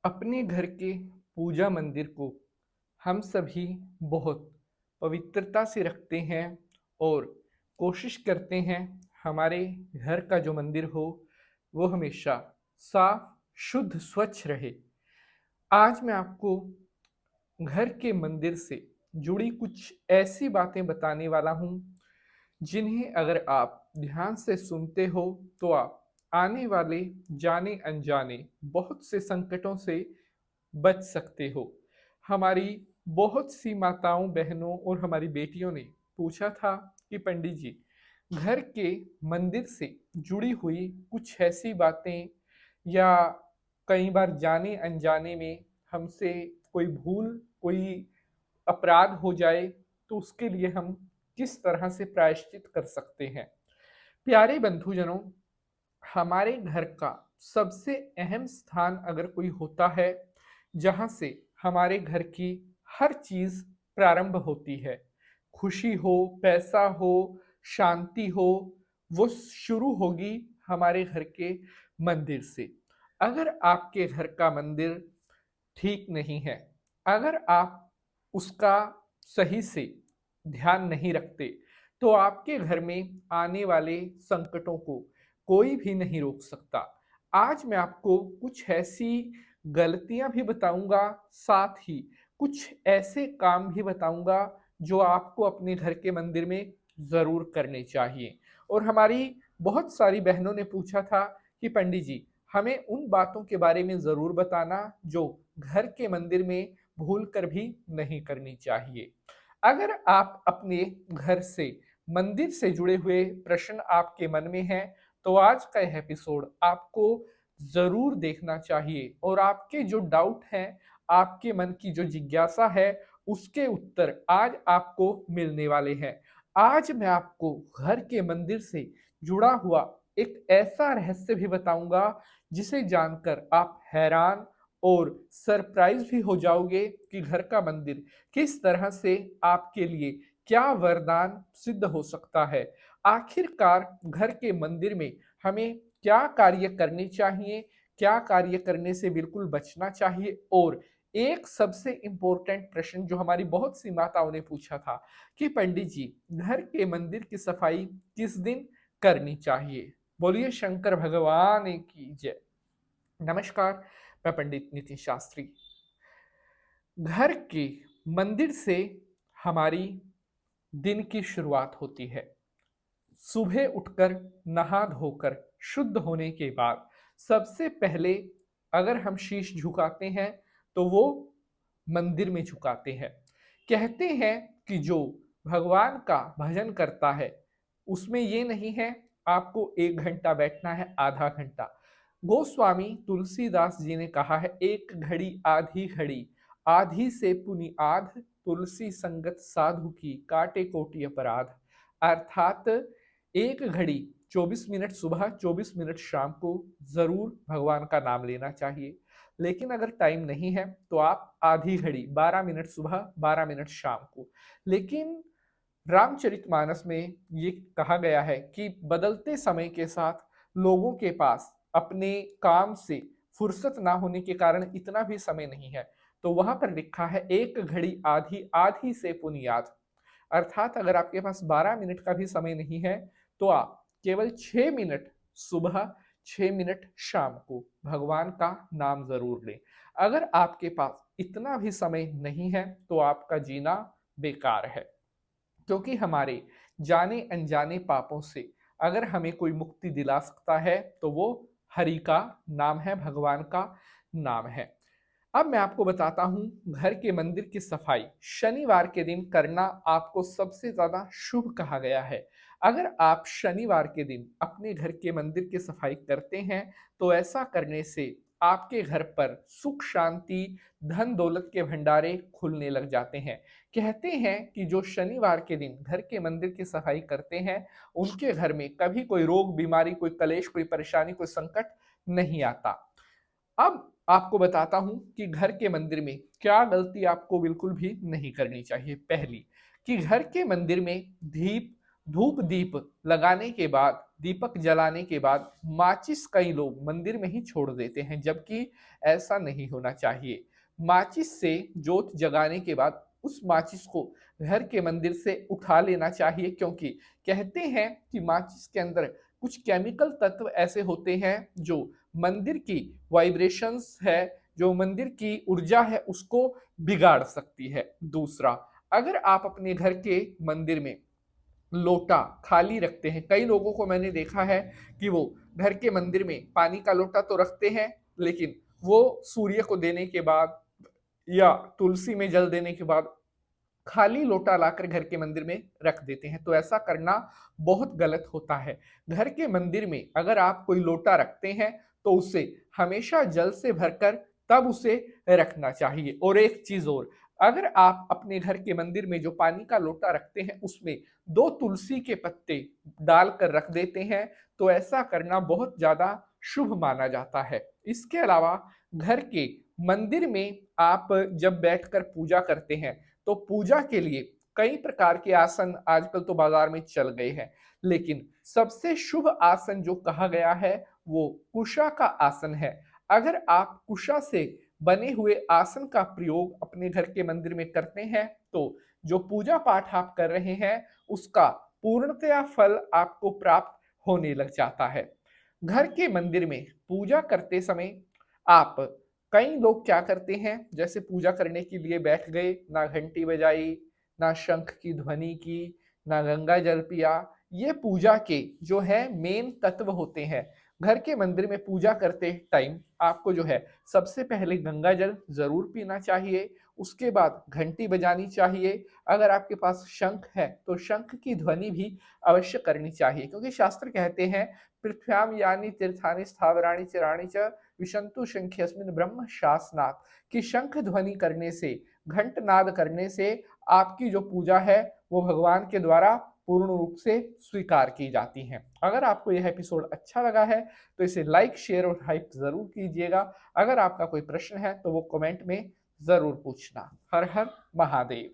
अपने घर के पूजा मंदिर को हम सभी बहुत पवित्रता से रखते हैं और कोशिश करते हैं हमारे घर का जो मंदिर हो वो हमेशा साफ, शुद्ध, स्वच्छ रहे। आज मैं आपको घर के मंदिर से जुड़ी कुछ ऐसी बातें बताने वाला हूँ जिन्हें अगर आप ध्यान से सुनते हो तो आप आने वाले जाने अनजाने बहुत से संकटों से बच सकते हो। हमारी बहुत सी माताओं, बहनों और हमारी बेटियों ने पूछा था कि पंडित जी, घर के मंदिर से जुड़ी हुई कुछ ऐसी बातें या कई बार जाने अनजाने में हमसे कोई भूल, कोई अपराध हो जाए तो उसके लिए हम किस तरह से प्रायश्चित कर सकते हैं। प्यारे बंधुजनों, हमारे घर का सबसे अहम स्थान अगर कोई होता है जहाँ से हमारे घर की हर चीज प्रारंभ होती है, खुशी हो, पैसा हो, शांति हो, वो शुरू होगी हमारे घर के मंदिर से। अगर आपके घर का मंदिर ठीक नहीं है, अगर आप उसका सही से ध्यान नहीं रखते, तो आपके घर में आने वाले संकटों को कोई भी नहीं रोक सकता। आज मैं आपको कुछ ऐसी गलतियां भी बताऊंगा, साथ ही कुछ ऐसे काम भी बताऊंगा जो आपको अपने घर के मंदिर में जरूर करने चाहिए। और हमारी बहुत सारी बहनों ने पूछा था कि पंडित जी, हमें उन बातों के बारे में जरूर बताना जो घर के मंदिर में भूल कर भी नहीं करनी चाहिए। अगर आप अपने घर से मंदिर से जुड़े हुए प्रश्न आपके मन में हैं, तो आज का यह एपिसोड आपको जरूर देखना चाहिए और आपके जो डाउट हैं, आपके मन की जो जिज्ञासा है, उसके उत्तर आज आपको मिलने वाले हैं। आज मैं आपको घर के मंदिर से जुड़ा हुआ एक ऐसा रहस्य भी बताऊंगा जिसे जानकर आप हैरान और सरप्राइज भी हो जाओगे कि घर का मंदिर किस तरह से आपके लिए क्या वरदान सिद्ध हो सकता है। आखिरकार घर के मंदिर में हमें क्या कार्य करने चाहिए, क्या कार्य करने से बिल्कुल बचना चाहिए। और एक सबसे इंपॉर्टेंट प्रश्न जो हमारी बहुत सी माताओं ने पूछा था कि पंडित जी, घर के मंदिर की सफाई किस दिन करनी चाहिए। बोलिए शंकर भगवान की जय। नमस्कार, मैं पंडित नितिन शास्त्री। घर के मंदिर से हमारी दिन की शुरुआत होती है। सुबह उठकर नहा धोकर शुद्ध होने के बाद सबसे पहले अगर हम शीश झुकाते हैं तो वो मंदिर में झुकाते हैं। कहते हैं कि जो भगवान का भजन करता है उसमें ये नहीं है आपको 1 घंटा बैठना है, आधा घंटा। गोस्वामी तुलसीदास जी ने कहा है, एक घड़ी आधी घड़ी, आधी से पुनि आध, तुलसी संगत साधु की काटे कोटि अपराध। अर्थात एक घड़ी 24 मिनट सुबह, 24 मिनट शाम को जरूर भगवान का नाम लेना चाहिए। लेकिन अगर टाइम नहीं है तो आप आधी घड़ी 12 मिनट सुबह, 12 मिनट शाम को। लेकिन रामचरितमानस में ये कहा गया है कि बदलते समय के साथ लोगों के पास अपने काम से फुर्सत ना होने के कारण इतना भी समय नहीं है, तो वहां पर लिखा है एक घड़ी आधी, आधी से पुनियाद। अर्थात अगर आपके पास 12 मिनट का भी समय नहीं है तो आप केवल 6 मिनट सुबह, 6 मिनट शाम को भगवान का नाम जरूर लें। अगर आपके पास इतना भी समय नहीं है तो आपका जीना बेकार है, क्योंकि हमारे जाने अनजाने पापों से अगर हमें कोई मुक्ति दिला सकता है तो वो हरि का नाम है, भगवान का नाम है। अब मैं आपको बताता हूं, घर के मंदिर की सफाई शनिवार के दिन करना आपको सबसे ज्यादा शुभ कहा गया है। अगर आप शनिवार के दिन अपने घर के मंदिर की सफाई करते हैं तो ऐसा करने से आपके घर पर सुख शांति, धन दौलत के भंडारे खुलने लग जाते हैं। कहते हैं कि जो शनिवार के दिन घर के मंदिर की सफाई करते हैं उनके घर में कभी कोई रोग, बीमारी, कोई कलेश, कोई परेशानी, कोई संकट नहीं आता। अब आपको बताता हूं कि घर के मंदिर में क्या गलती आपको बिल्कुल भी नहीं करनी चाहिए। पहली, कि घर के मंदिर में दीप धूप दीप लगाने के बाद, दीपक जलाने के बाद माचिस कई लोग मंदिर में ही छोड़ देते हैं, जबकि ऐसा नहीं होना चाहिए। माचिस से जोत जगाने के बाद उस माचिस को घर के मंदिर से उठा लेना चाहिए, क्योंकि कहते हैं कि माचिस के अंदर कुछ केमिकल तत्व ऐसे होते हैं जो मंदिर की वाइब्रेशंस है, जो मंदिर की ऊर्जा है, उसको बिगाड़ सकती है। दूसरा, अगर आप अपने घर के मंदिर में लोटा खाली रखते हैं, कई लोगों को मैंने देखा है कि वो घर के मंदिर में पानी का लोटा तो रखते हैं, लेकिन वो सूर्य को देने के बाद या तुलसी में जल देने के बाद खाली लोटा लाकर घर के मंदिर में रख देते हैं। तो ऐसा करना बहुत गलत होता है। घर के मंदिर में अगर आप कोई लोटा रखते हैं तो उसे हमेशा जल से भरकर तब उसे रखना चाहिए। और एक चीज और, अगर आप अपने घर के मंदिर में जो पानी का लोटा रखते हैं उसमें 2 तुलसी के पत्ते डालकर रख देते हैं तो ऐसा करना बहुत ज्यादा शुभ माना जाता है। इसके अलावा घर के मंदिर में आप जब बैठकर पूजा करते हैं तो पूजा के लिए कई प्रकार के आसन आजकल तो बाजार में चल गए हैं, लेकिन सबसे शुभ आसन जो कहा गया है वो कुशा का आसन है। अगर आप कुशा से बने हुए आसन का प्रयोग अपने घर के मंदिर में करते हैं तो जो पूजा पाठ आप कर रहे हैं उसका पूर्णतया फल आपको प्राप्त होने लग जाता है। घर के मंदिर में पूजा करते समय आप, कई लोग क्या करते हैं, जैसे पूजा करने के लिए बैठ गए, ना घंटी बजाई, ना शंख की ध्वनि की, ना गंगा जल पिया। ये पूजा के जो है मेन तत्व होते हैं। घर के मंदिर में पूजा करते टाइम आपको जो है सबसे पहले गंगा जल जरूर पीना चाहिए, उसके बाद घंटी बजानी चाहिए। अगर आपके पास शंख है तो शंख की ध्वनि भी अवश्य करनी चाहिए, क्योंकि शास्त्र कहते हैं पृथ्व्याम यानी तीर्थानि स्थावराणि चिराणि च विशंतु शंख्यस्मिन् ब्रह्म शासनात्, कि शंख ध्वनि करने से, घंट नाद करने से आपकी जो पूजा है वो भगवान के द्वारा पूर्ण रूप से स्वीकार की जाती है। अगर आपको यह एपिसोड अच्छा लगा है तो इसे लाइक शेयर और हाइप जरूर कीजिएगा। अगर आपका कोई प्रश्न है तो वो कमेंट में जरूर पूछना। हर हर महादेव।